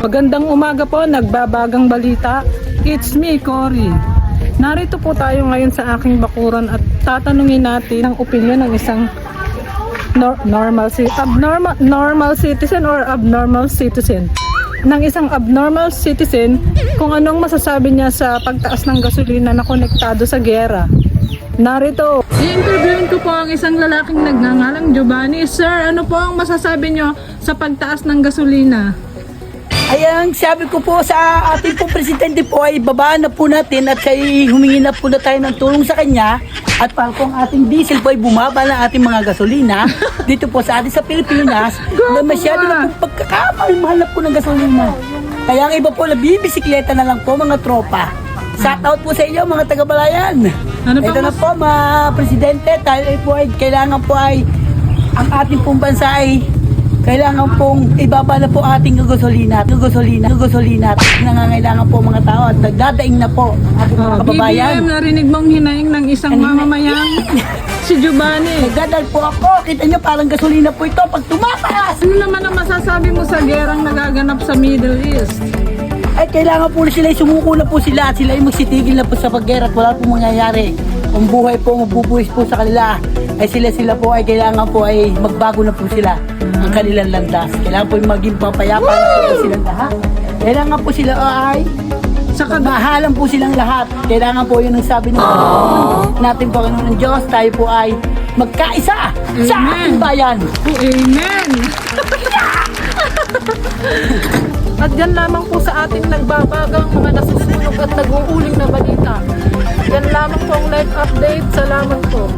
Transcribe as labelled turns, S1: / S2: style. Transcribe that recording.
S1: Magandang umaga po, nagbabagang balita. It's me, Cory. Narito po tayo ngayon sa aking bakuran at tatanungin natin ang opinion ng isang normal citizen or abnormal citizen. Ng isang abnormal citizen kung anong masasabi niya sa pagtaas ng gasolina na konektado sa giyera. Narito, i-interviewin ko po ang isang lalaking nagngangalang Giovanni. Sir, ano po ang masasabi niyo sa pagtaas ng gasolina?
S2: Ayan, sabi ko po sa ating po presidente po ay babaan na po natin at kay humingi na po na tayo ng tulong sa kanya at para po ang ating diesel po ay bumaba ng ating mga gasolina dito po sa atin sa Pilipinas na masyado na po pagkakamahal na po ng gasolina. Kaya ang iba po nabibisikleta na lang po mga tropa. Shout out po sa inyo mga taga-Balayan. Ito na po mga presidente, tayo po ay kailangan po ay ang ating pong bansa ay kailangan pong ibaba na po ating gasolina. Nangangailangan po mga tao at nagdadaing na po ating mga kababayan.
S1: BBM, narinig mong hinaing ng isang mamamayang si Giovanni.
S2: Nagdadal po ako. Kita nyo parang gasolina po ito pag tumakas.
S1: Ano naman ang masasabi mo sa gerang nagaganap sa Middle East?
S2: Ay kailangan po sila, sumuko na po sila at sila ay magsitigil na po sa paggera at wala po mangyayari. Ang buhay po, magbubuhis po sa kanila ay sila po ay kailangan po ay magbago na po sila ang kanilang landas. Kailangan po maging papayapa na po silang lahat. Kailangan po sila ay mahalan po silang lahat. Kailangan po yun ang sabi ng natin po ng Diyos. Tayo po ay magkaisa sa ating bayan.
S1: Amen! At yan lamang po sa ating nagbabagang mga nasusunog at nag-uuling na balita. Yan lamang po ang live update. Salamat po.